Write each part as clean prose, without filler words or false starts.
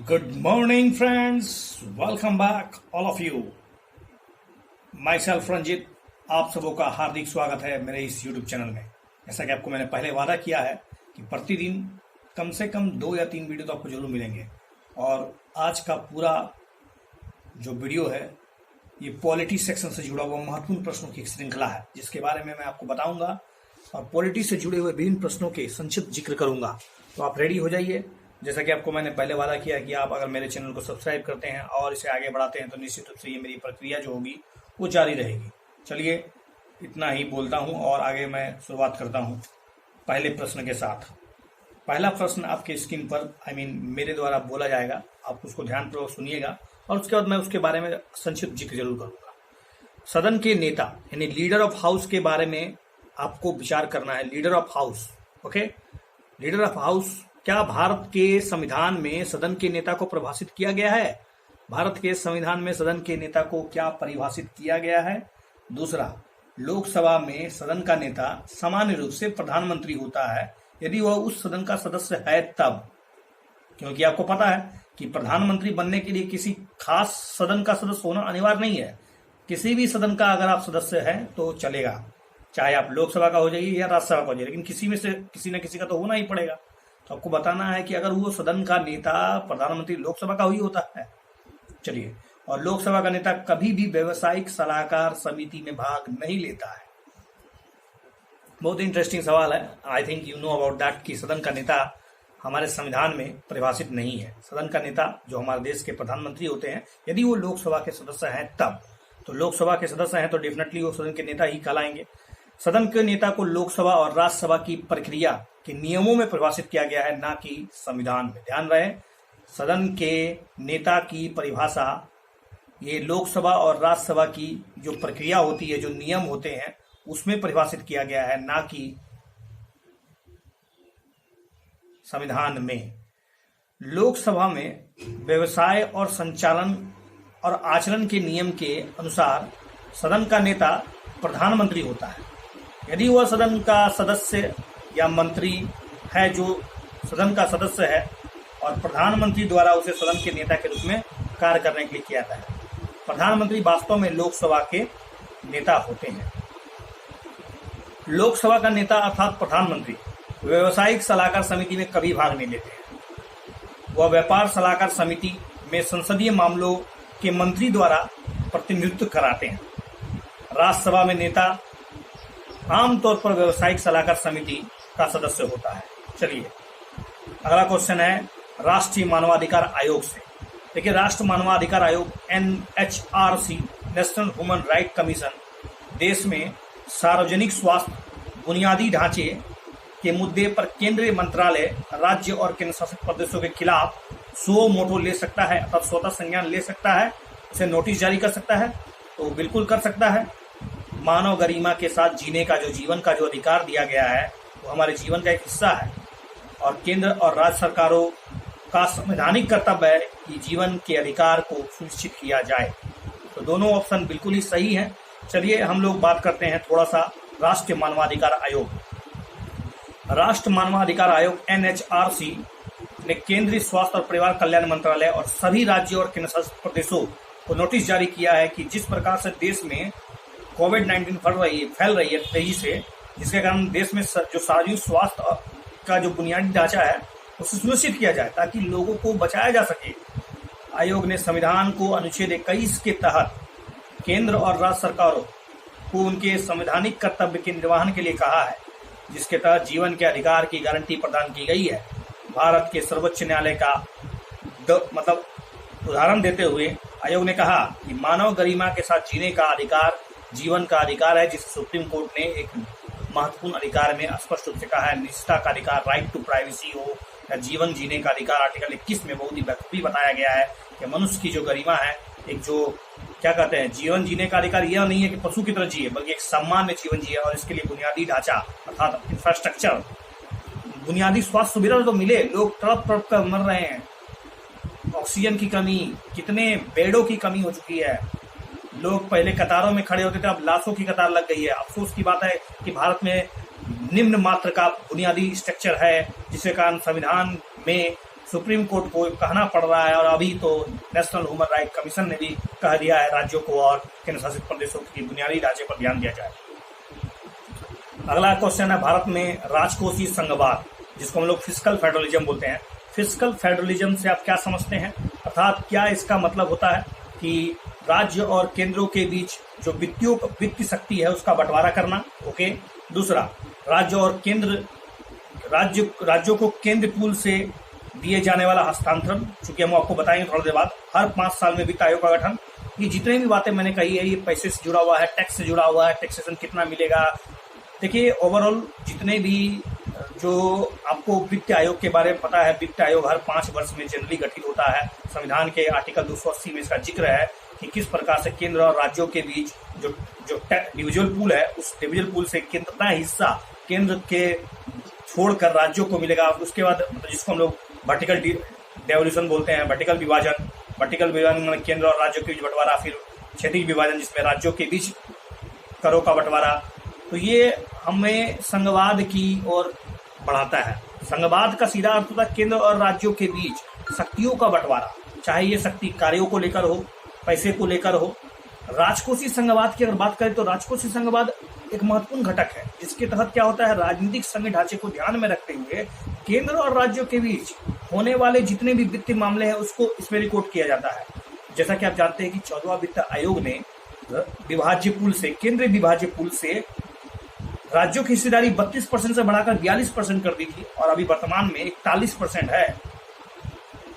Good morning, friends. Welcome back, all of you. Myself Ranjit, आप सबों का हार्दिक स्वागत है मेरे इस YouTube चैनल में। जैसा कि आपको मैंने पहले वादा किया है कि प्रतिदिन कम से कम 2 या 3 वीडियो तो आपको जरूर मिलेंगे। और आज का पूरा जो वीडियो है ये पॉलिटी सेक्शन से जुड़ा हुआ महत्वपूर्ण प्रश्नों की एक श्रृंखला है, जिसके बारे में मैं आपको बताऊंगा और पॉलिटी से जुड़े हुए विभिन्न प्रश्नों के संक्षिप्त जिक्र करूंगा। तो आप रेडी हो जाइए। जैसा कि आपको मैंने पहले वादा किया कि आप अगर मेरे चैनल को सब्सक्राइब करते हैं और इसे आगे बढ़ाते हैं तो निश्चित रूप से ये मेरी प्रक्रिया जो होगी वो जारी रहेगी। चलिए, इतना ही बोलता हूं और आगे मैं शुरुआत करता हूं पहले प्रश्न के साथ। पहला प्रश्न आपके स्क्रीन पर मेरे द्वारा बोला जाएगा, आप उसको ध्यानपूर्वक सुनिएगा और उसके बाद मैं उसके बारे में संक्षिप्त जिक्र जरूर करूंगा। सदन के नेता यानी लीडर ऑफ हाउस के बारे में आपको विचार करना है। Leader of house, okay. Leader of house, क्या भारत के संविधान में सदन के नेता को परिभाषित किया गया है? भारत के संविधान में सदन के नेता को क्या परिभाषित किया गया है? दूसरा, लोकसभा में सदन का नेता सामान्य रूप से प्रधानमंत्री होता है यदि वह उस सदन का सदस्य है तब, क्योंकि आपको पता है कि प्रधानमंत्री बनने के लिए किसी खास सदन का सदस्य होना अनिवार्य नहीं है। किसी भी सदन का अगर आप सदस्य हैं तो चलेगा, चाहे आप लोकसभा का हो जाइए या राज्यसभा का हो जाइए, लेकिन किसी में से किसी न किसी का तो होना ही पड़ेगा। तो आपको बताना है कि अगर वो सदन का नेता प्रधानमंत्री लोकसभा का ही होता है। चलिए, और लोकसभा का नेता कभी भी व्यावसायिक सलाहकार समिति में भाग नहीं लेता है। बहुत इंटरेस्टिंग सवाल है। I think you know about that कि सदन का नेता हमारे संविधान में परिभाषित नहीं है। सदन का नेता जो हमारे देश के प्रधानमंत्री होते हैं, यदि वो लोकसभा के सदस्य हैं तब, तो लोकसभा के सदस्य हैं तो डेफिनेटली वो सदन के नेता ही कहलाएंगे। सदन के नेता को लोकसभा और राज्यसभा की प्रक्रिया के नियमों में परिभाषित किया गया है, ना कि संविधान में। ध्यान रहे, सदन के नेता की परिभाषा ये लोकसभा और राज्यसभा की जो प्रक्रिया होती है, जो नियम होते हैं, उसमें परिभाषित किया गया है, ना कि संविधान में। लोकसभा में व्यवसाय और संचालन और आचरण के नियम के अनुसार सदन का नेता प्रधानमंत्री होता है यदि वह सदन का सदस्य या मंत्री है जो सदन का सदस्य है और प्रधानमंत्री द्वारा उसे सदन के नेता के रूप में कार्य करने के लिए किया जाता है। प्रधानमंत्री वास्तव में लोकसभा के नेता होते हैं। लोकसभा का नेता अर्थात प्रधानमंत्री व्यावसायिक सलाहकार समिति में कभी भाग नहीं लेते हैं। वह व्यापार सलाहकार समिति में संसदीय मामलों के मंत्री द्वारा प्रतिनिधित्व कराते हैं। राज्यसभा में नेता आमतौर पर व्यावसायिक सलाहकार समिति का सदस्य होता है। चलिए, अगला क्वेश्चन है राष्ट्रीय मानवाधिकार आयोग से। देखिए, राष्ट्रीय मानवाधिकार आयोग NHRC national human right commission देश में सार्वजनिक स्वास्थ्य बुनियादी ढांचे के मुद्दे पर केंद्रीय मंत्रालय, राज्य और केंद्र शासित प्रदेशों के खिलाफ सो मोटो ले सकता है, अर्थात स्वतः संज्ञान ले सकता है, उसे नोटिस जारी कर सकता है। तो बिल्कुल कर सकता है। मानव गरिमा के साथ जीने का जो जीवन का जो अधिकार दिया गया है वो हमारे जीवन का एक हिस्सा है और केंद्र और राज्य सरकारों का संवैधानिक कर्तव्य है कि जीवन के अधिकार को सुनिश्चित किया जाए। तो दोनों ऑप्शन बिल्कुल ही सही हैं। चलिए, हम लोग बात करते हैं थोड़ा सा राष्ट्रीय मानवाधिकार आयोग। राष्ट्रीय मानवाधिकार आयोग NHRC ने केंद्रीय स्वास्थ्य और परिवार कल्याण मंत्रालय और सभी राज्यों और केंद्र शासित प्रदेशों को नोटिस जारी किया है कि जिस प्रकार से देश में कोविड-19 फैल रही है तेजी से, जिसके कारण देश में जो सार्वजनिक स्वास्थ्य का जो बुनियादी ढांचा है उसे सुनिश्चित किया जाए ताकि लोगों को बचाया जा सके। आयोग ने संविधान को अनुच्छेद 21 के तहत केंद्र और राज्य सरकारों को उनके संवैधानिक कर्तव्य के निर्वहन के लिए कहा है, जिसके तहत जीवन के अधिकार की गारंटी प्रदान की गई है। भारत के सर्वोच्च न्यायालय का उदाहरण देते हुए आयोग ने कहा कि मानव गरिमा के साथ जीने का अधिकार जीवन का अधिकार है, जिसे सुप्रीम कोर्ट ने एक महत्वपूर्ण अधिकार में स्पष्ट रूप से कहा है। निष्ठा का अधिकार, राइट टू प्राइवेसी हो या जीवन जीने का अधिकार, आर्टिकल 21 में बहुत ही बखूबी बताया गया है कि मनुष्य की जो गरिमा है, एक जो क्या कहते हैं जीवन जीने का अधिकार, यह नहीं है कि पशु की तरह जिए बल्कि एक सम्मान में जीवन जिए और इसके लिए बुनियादी ढांचा अर्थात इंफ्रास्ट्रक्चर, बुनियादी स्वास्थ्य सुविधा तो मिले। लोग तड़प तड़प कर मर रहे हैं, ऑक्सीजन की कमी, कितने बेडों की कमी हो चुकी है। लोग पहले कतारों में खड़े होते थे, अब लाशों की कतार लग गई है। अफसोस की बात है कि भारत में निम्न मात्र का बुनियादी स्ट्रक्चर है, जिसके कारण संविधान में सुप्रीम कोर्ट को कहना पड़ रहा है, और अभी तो नेशनल ह्यूमन राइट कमीशन ने भी कह दिया है राज्यों को और केंद्र शासित प्रदेशों की बुनियादी ढांचे पर ध्यान दिया जाए। अगला क्वेश्चन है भारत में राजकोषीय संघवाद, जिसको हम लोग फिस्कल फेडरलिज्म बोलते हैं। फिस्कल फेडरलिज्म से आप क्या समझते हैं, अर्थात क्या इसका मतलब होता है कि राज्य और केंद्रों के बीच जो वित्तीय शक्ति है उसका बंटवारा करना। ओके। दूसरा, राज्यों को केंद्र पूल से दिए जाने वाला हस्तांतरण, चूंकि हम आपको बताएंगे थोड़ी देर बाद। हर 5 साल में वित्त आयोग का गठन। ये जितने भी बातें मैंने कही है ये पैसे से जुड़ा हुआ है, टैक्स से जुड़ा हुआ है, टैक्सेशन कितना मिलेगा। देखिए ओवरऑल जितने भी जो आपको वित्त आयोग के बारे में पता है, वित्त आयोग हर 5 वर्ष में जनरली गठित होता है। संविधान के आर्टिकल 280 में इसका जिक्र है कि किस प्रकार से केंद्र और राज्यों के बीच जो डिविजुअल पूल है, उस डिविजुअल पूल से कितना हिस्सा केंद्र के छोड़कर राज्यों को मिलेगा। उसके बाद जिसको हम लोग वर्टिकल डेवोल्यूशन बोलते हैं, वर्टिकल विभाजन में केंद्र और राज्यों के बीच बंटवारा, फिर क्षेत्रीय विभाजन जिसमें राज्यों के बीच करों का बंटवारा। तो ये हमें संघवाद की ओर बढ़ाता है। संघवाद का सीधा अर्थ होता है केंद्र और राज्यों के बीच शक्तियों का बंटवारा, चाहे ये शक्ति कार्यों को लेकर हो, पैसे को लेकर हो। राजकोषीय संघवाद की अगर बात करें तो राजकोषीय संघवाद एक महत्वपूर्ण घटक है, जिसके तहत क्या होता है, राजनीतिक संघ ढांचे को ध्यान में रखते हुए केंद्र और राज्यों के बीच होने वाले जितने भी वित्तीय मामले हैं उसको इसमें रिकॉर्ड किया जाता है। जैसा कि आप जानते हैं कि 14वां वित्त आयोग ने विभाज्य पूल से, केंद्रीय विभाज्य पूल से राज्यों की हिस्सेदारी 32% से बढ़ाकर 42% कर दी थी, और अभी वर्तमान में 41% है।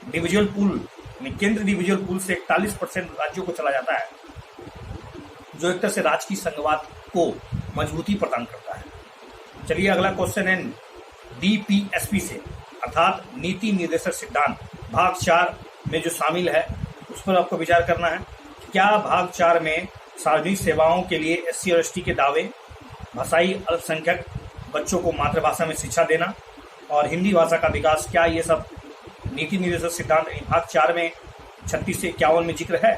डिविजुअल पूल, केंद्रीय डिविजुअल पूल से 41% राज्यों को चला जाता है, जो एक तरह से राजकीय संघवाद को मजबूती प्रदान करता है। चलिए अगला क्वेश्चन है डीपीएसपी से, अर्थात नीति निर्देशक सिद्धांत, भाग 4 में जो शामिल है उस पर आपको विचार करना है। क्या भाग 4 में सार्वजनिक सेवाओं के लिए SC और ST के दावे, भाषाई अल्पसंख्यक बच्चों को मातृभाषा में शिक्षा देना और हिंदी भाषा का विकास, क्या ये सब नीति निर्देशक सिद्धांत भाग 4 में 36 से 51 में जिक्र है?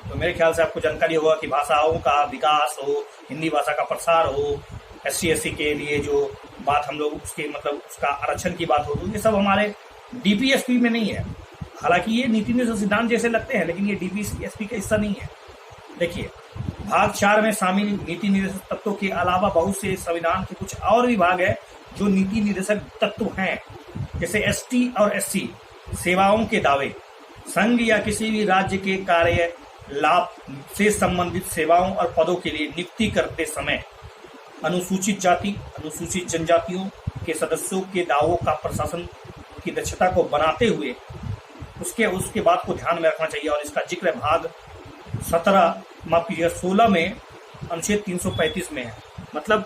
तो मेरे ख्याल से आपको जानकारी होगा कि भाषाओं का विकास हो, हिंदी भाषा का प्रसार हो, SC ST के लिए जो बात हम लोग उसके मतलब उसका आरक्षण की बात हो, तो ये सब हमारे डीपीएसपी में नहीं है। हालांकि ये नीति निर्देशक सिद्धांत जैसे लगते हैं, लेकिन ये डीपीएसपी का हिस्सा नहीं है। देखिए भाग 4 में शामिल नीति निर्देशक तत्वों के अलावा बहुत से संविधान के कुछ और भी भाग है जो नीति निर्देशक तत्व हैं, जैसे ST और SC सेवाओं के दावे, संघ या किसी भी राज्य के कार्य लाभ से संबंधित सेवाओं और पदों के लिए नियुक्ति करते समय अनुसूचित जाति, अनुसूचित जनजातियों के सदस्यों के दावों का प्रशासन की दक्षता को बनाते हुए उसके बात को ध्यान में रखना चाहिए। और इसका जिक्र भाग 16 में अनुच्छेद 335 में है। मतलब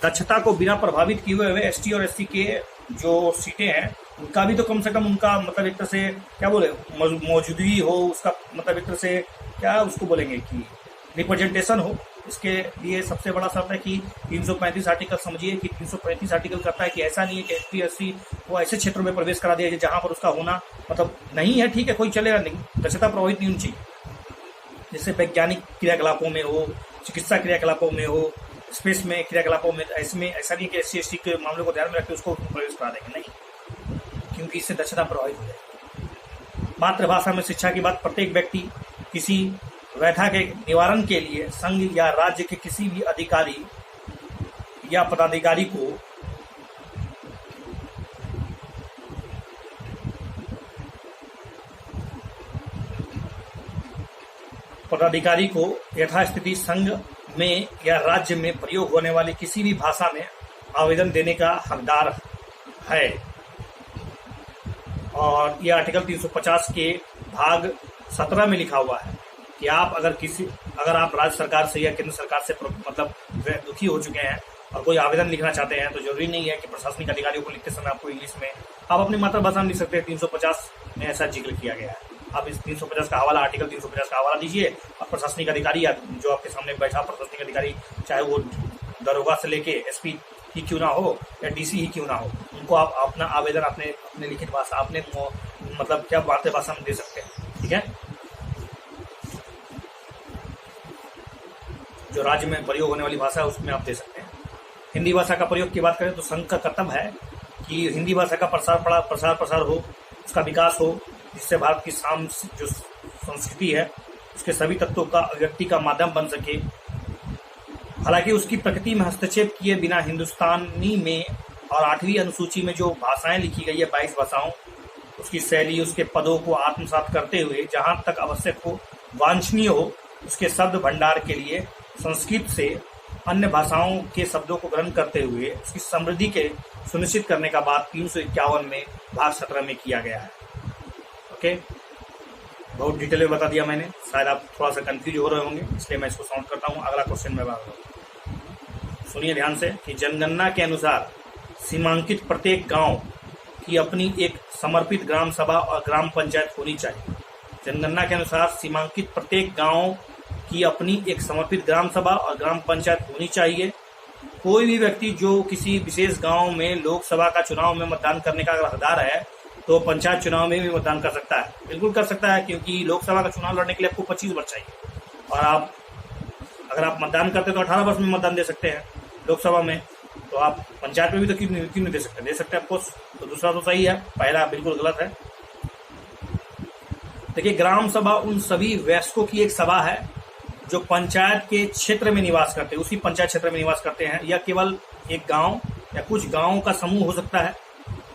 दक्षता को बिना प्रभावित किए हुए ST और SC के जो सीटें हैं उनका भी तो कम से कम उनका मतलब एक तरह से क्या बोले मौजूदगी हो, उसका मतलब एक तरह से क्या उसको बोलेंगे कि रिप्रेजेंटेशन हो। इसके लिए सबसे बड़ा शर्त है कि 335 आर्टिकल, समझिए कि 335 आर्टिकल करता है कि ऐसा नहीं है कि ST SC वो ऐसे क्षेत्रों में प्रवेश करा दिया जाए जहां पर उसका होना मतलब नहीं है, ठीक है कोई चलेगा, नहीं दक्षता प्रभावित नहीं होनी चाहिए। जैसे वैज्ञानिक क्रियाकलापों में हो, चिकित्सा क्रियाकलापों में हो, स्पेस में क्रियाकलापों में, इसमें ऐसा नहीं कि SC ST के मामलों को ध्यान में रखते उसको प्रवेश करा देंगे, नहीं, क्योंकि इससे दक्षता प्रभावित हो जाएगी। मातृभाषा में शिक्षा की बात, प्रत्येक व्यक्ति किसी वैधा के निवारण के लिए संघ या राज्य के किसी भी अधिकारी या पदाधिकारी को यथास्थिति संघ में या राज्य में प्रयोग होने वाली किसी भी भाषा में आवेदन देने का हकदार है। और यह आर्टिकल 350 के भाग 17 में लिखा हुआ है कि आप अगर आप राज्य सरकार से या केंद्र सरकार से मतलब दुखी हो चुके हैं और कोई आवेदन लिखना चाहते हैं, तो जरूरी नहीं है कि प्रशासनिक अधिकारियों को लिखते समय आपको इंग्लिश में, आप अपनी मातृभाषा में लिख सकते हैं। 350 में ऐसा जिक्र किया गया है। आप इस 350 का हवाला, आर्टिकल 350 का हवाला दीजिए और प्रशासनिक अधिकारी या जो आपके सामने बैठा प्रशासनिक अधिकारी, चाहे वो दरोगा से लेके SP ही क्यों ना हो या DC ही क्यों ना हो, उनको आप अपना आवेदन अपने लिखित भाषा, अपने मतलब क्या मातृभाषा में दे सकते हैं। ठीक है, जो राज्य में प्रयोग होने वाली भाषा है उसमें आप दे सकते हैं। हिंदी भाषा का प्रयोग की बात करें तो संघ का कर्तव्य है कि हिंदी भाषा का प्रसार हो, उसका विकास हो, जिससे भारत की जो संस्कृति है उसके सभी तत्वों का अभिव्यक्ति का माध्यम बन सके। हालांकि उसकी प्रकृति में हस्तक्षेप किए बिना हिंदुस्तानी में और 8वीं अनुसूची में जो भाषाएं लिखी गई है 22 भाषाओं, उसकी शैली, उसके पदों को आत्मसात करते हुए जहां तक आवश्यक हो, वांछनीय हो, उसके शब्द भंडार के लिए संस्कृत से अन्य भाषाओं के शब्दों को ग्रहण करते हुए उसकी समृद्धि के सुनिश्चित करने का बात 351 में भाग 17 में किया गया है। ओके, बहुत डिटेल में बता दिया मैंने, शायद आप थोड़ा सा कंफ्यूज हो रहे होंगे, इसलिए मैं इसको साउंड करता हूँ। अगला क्वेश्चन में बात करूँ, सुनिए ध्यान से कि जनगणना के अनुसार सीमांकित प्रत्येक गांव की अपनी एक समर्पित ग्राम सभा और ग्राम पंचायत होनी चाहिए। जनगणना के अनुसार सीमांकित प्रत्येक गांव की अपनी एक समर्पित ग्राम सभा और ग्राम पंचायत होनी चाहिए। कोई भी व्यक्ति जो किसी विशेष गांव में लोकसभा का चुनाव में मतदान करने का अगर हकदार है तो पंचायत चुनाव में भी मतदान कर सकता है, बिल्कुल कर सकता है, क्योंकि लोकसभा का चुनाव लड़ने के लिए आपको 25 वर्ष चाहिए और अगर आप मतदान करते तो 18 वर्ष में मतदान दे सकते हैं लोकसभा में, तो आप पंचायत में भी तो क्यों नहीं दे सकते ऑफकोर्स। तो दूसरा तो सही है, पहला बिल्कुल गलत है। देखिए, ग्राम सभा उन सभी वयस्कों की एक सभा है जो पंचायत के क्षेत्र में निवास करते हैं, उसी पंचायत क्षेत्र में निवास करते हैं। यह केवल एक गांव या कुछ गांवों का समूह हो सकता है।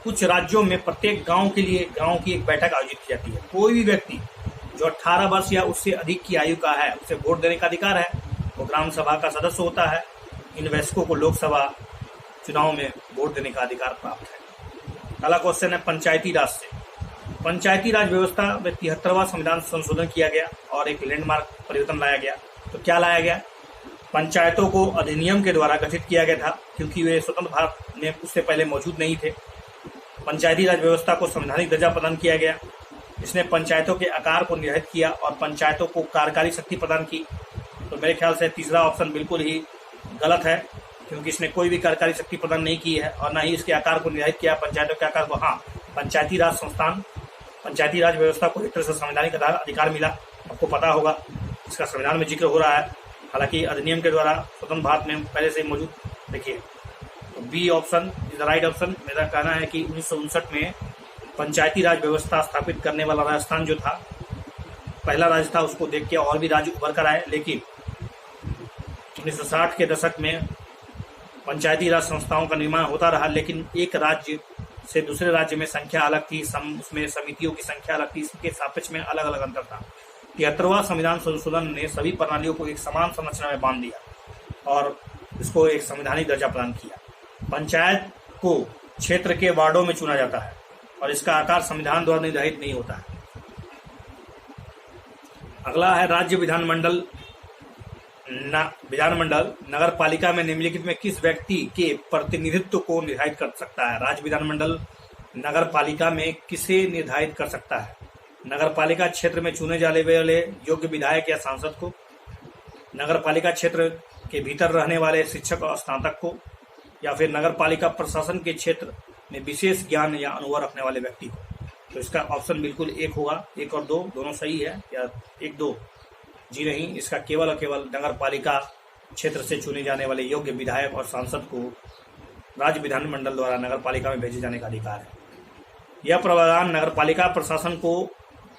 कुछ राज्यों में प्रत्येक गांव के लिए गांव की एक बैठक आयोजित की जाती है। कोई भी व्यक्ति जो 18 वर्ष या उससे अधिक की आयु का है उसे वोट देने का अधिकार है, वो ग्राम सभा का सदस्य होता है। इन वयस्कों को लोकसभा चुनाव में वोट देने का अधिकार प्राप्त है। अगला क्वेश्चन है पंचायती राज से। पंचायती राज व्यवस्था में 73वां संविधान संशोधन किया गया और एक लैंडमार्क परिवर्तन लाया गया। तो क्या लाया गया? पंचायतों को अधिनियम के द्वारा गठित किया गया था, क्योंकि वे स्वतंत्र भारत में उससे पहले मौजूद नहीं थे। पंचायती राज व्यवस्था को संवैधानिक दर्जा प्रदान किया गया। इसने पंचायतों के आकार को निर्धारित किया और पंचायतों को कार्यकारी शक्ति प्रदान की। तो मेरे ख्याल से तीसरा ऑप्शन बिल्कुल ही गलत है, क्योंकि इसने कोई भी कार्यकारी शक्ति प्रदान नहीं की है और न ही इसके आकार को निर्धारित किया, पंचायतों के आकार को। हाँ, पंचायती राज संस्थान, पंचायती राज व्यवस्था को एक तरह से संवैधानिक अधिकार मिला, आपको पता होगा, इसका संविधान में जिक्र हो रहा है। हालांकि अधिनियम के द्वारा स्वतंत्र भारत में पहले से मौजूद। देखिए, तो B option is the right option. मेरा कहना है कि 1959 में पंचायती राज व्यवस्था स्थापित करने वाला राजस्थान जो था, पहला राज्य था, उसको देख के और भी राज्य उभर कर आए। लेकिन 1960 के दशक में पंचायती राज संस्थाओं का निर्माण होता रहा, लेकिन एक राज्य से दूसरे राज्य में संख्या अलग थी, उसमें समितियों की संख्या अलग थी, इसके सापेक्ष में अलग अलग अंतर था। 73वां संविधान संशोधन ने सभी प्रणालियों को एक समान संरचना में बांध दिया और इसको एक संवैधानिक दर्जा प्रदान किया। पंचायत को क्षेत्र के वार्डों में चुना जाता है और इसका आकार संविधान द्वारा निर्धारित नहीं होता है। अगला है राज्य विधानमंडल। विधानमंडल नगर पालिका में निम्नलिखित में किस व्यक्ति के प्रतिनिधित्व को निर्धारित कर सकता है? राज्य विधानमंडल नगर पालिका में किसे निर्धारित कर सकता है? नगर पालिका क्षेत्र में चुने जाने वाले योग्य विधायक या सांसद को, नगर पालिका क्षेत्र के भीतर रहने वाले शिक्षक और स्नातक को, या फिर नगर पालिका प्रशासन के क्षेत्र में विशेष ज्ञान या अनुभव रखने वाले व्यक्ति को। तो इसका ऑप्शन बिल्कुल एक होगा। 1 और 2 दोनों सही है, या 1, 2? जी नहीं, इसका केवल और केवल नगर पालिका क्षेत्र से चुने जाने वाले योग्य विधायक और सांसद को राज्य विधानमंडल द्वारा नगर पालिका में भेजे जाने का अधिकार है। यह प्रावधान नगर पालिका प्रशासन को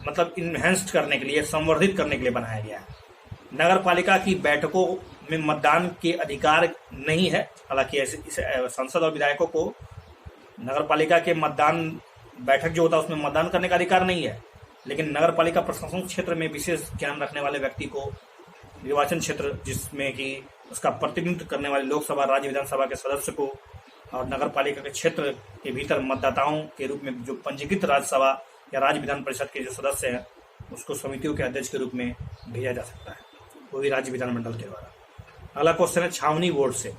मतलब इनहेंस्ड करने के लिए, संवर्धित करने के लिए बनाया गया है। नगर पालिका की बैठकों में मतदान के अधिकार नहीं है। हालांकि ऐसे सांसद और विधायकों को नगर पालिका के मतदान बैठक जो होता है उसमें मतदान करने का अधिकार नहीं है, लेकिन नगर पालिका प्रशासन क्षेत्र में विशेष ज्ञान रखने वाले व्यक्ति को निर्वाचन क्षेत्र जिसमें कि उसका प्रतिनिधित्व करने वाले लोकसभा, राज्य विधानसभा के सदस्य को और नगर पालिका के क्षेत्र के भीतर मतदाताओं के रूप में जो पंजीकृत राज्यसभा या राज्य विधान परिषद के जो सदस्य हैं उसको समितियों के अध्यक्ष के रूप में भेजा जा सकता है, वो भी राज्य विधानमंडल के द्वारा। अगला क्वेश्चन है छावनी बोर्ड से।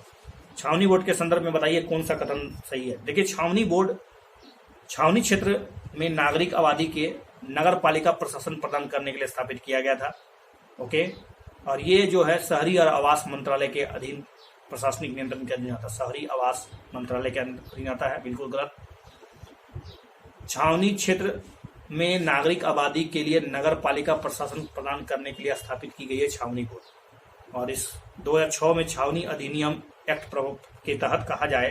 छावनी बोर्ड के संदर्भ में बताइए कौन सा कथन सही है। देखिए, छावनी बोर्ड छावनी क्षेत्र में नागरिक आबादी के नगर पालिका प्रशासन प्रदान करने के लिए स्थापित किया गया था। ओके, और ये जो है शहरी और आवास मंत्रालय के अधीन प्रशासनिक नियंत्रण के अधीन आता है। शहरी आवास मंत्रालय के अधीन आता है, बिल्कुल गलत। छावनी क्षेत्र में नागरिक आबादी के लिए नगर पालिका प्रशासन प्रदान करने के लिए स्थापित की गई है छावनी बोर्ड। और इस 2006 में छावनी अधिनियम एक्ट के तहत कहा जाए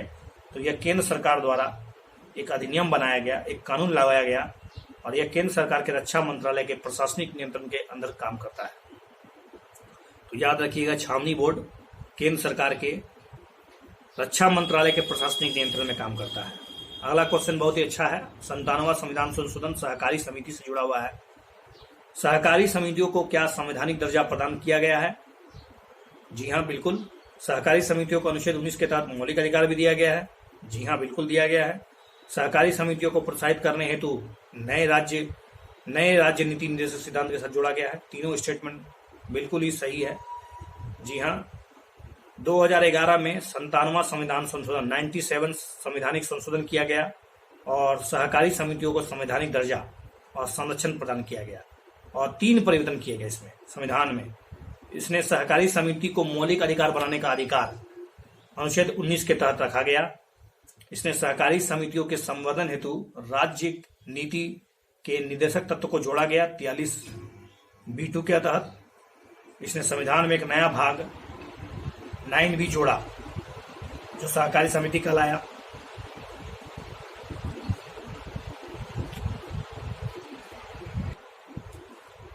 तो यह केंद्र सरकार द्वारा एक अधिनियम बनाया गया, एक कानून लगाया गया और यह केंद्र सरकार के रक्षा मंत्रालय के प्रशासनिक नियंत्रण के अंदर काम करता है। तो याद रखिएगा, छावनी बोर्ड केंद्र सरकार के रक्षा मंत्रालय के प्रशासनिक नियंत्रण में काम करता है। अगला क्वेश्चन बहुत ही अच्छा है। 97वां संविधान संशोधन सहकारी समिति से जुड़ा हुआ है। सहकारी समितियों को क्या संवैधानिक दर्जा प्रदान किया गया है? जी हाँ, बिल्कुल। सहकारी समितियों को अनुच्छेद 19 के तहत मौलिक अधिकार भी दिया गया है। जी हाँ, बिल्कुल दिया गया है। सहकारी समितियों को प्रोत्साहित करने हेतु नए राज्य नीति निर्देशक सिद्धांत के साथ जोड़ा गया है। तीनों स्टेटमेंट बिल्कुल ही सही है। जी हाँ, 2011 में 97वां संविधान संशोधन 97 संवैधानिक संशोधन किया गया और सहकारी समितियों को संवैधानिक दर्जा और संरक्षण प्रदान किया गया और 3 परिवर्तन किए गए इसमें संविधान में। इसने सहकारी समिति को मौलिक अधिकार बनाने का अधिकार अनुच्छेद 19 के तहत रखा गया। इसने सहकारी समितियों के संवर्धन हेतु राज्य नीति के निर्देशक तत्व को जोड़ा गया 43B2 के तहत। इसने संविधान में एक नया भाग 9 भी जोड़ा जो सहकारी समिति कहलाया।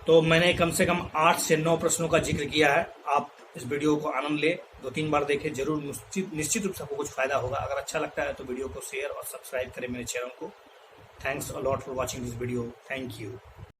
तो मैंने कम से कम 8 से 9 प्रश्नों का जिक्र किया है। आप इस वीडियो को आनंद ले, 2-3 बार देखें, जरूर निश्चित रूप से आपको कुछ फायदा होगा। अगर अच्छा लगता है तो वीडियो को शेयर और सब्सक्राइब करें मेरे चैनल को। Thanks a lot for watching this video. Thank you.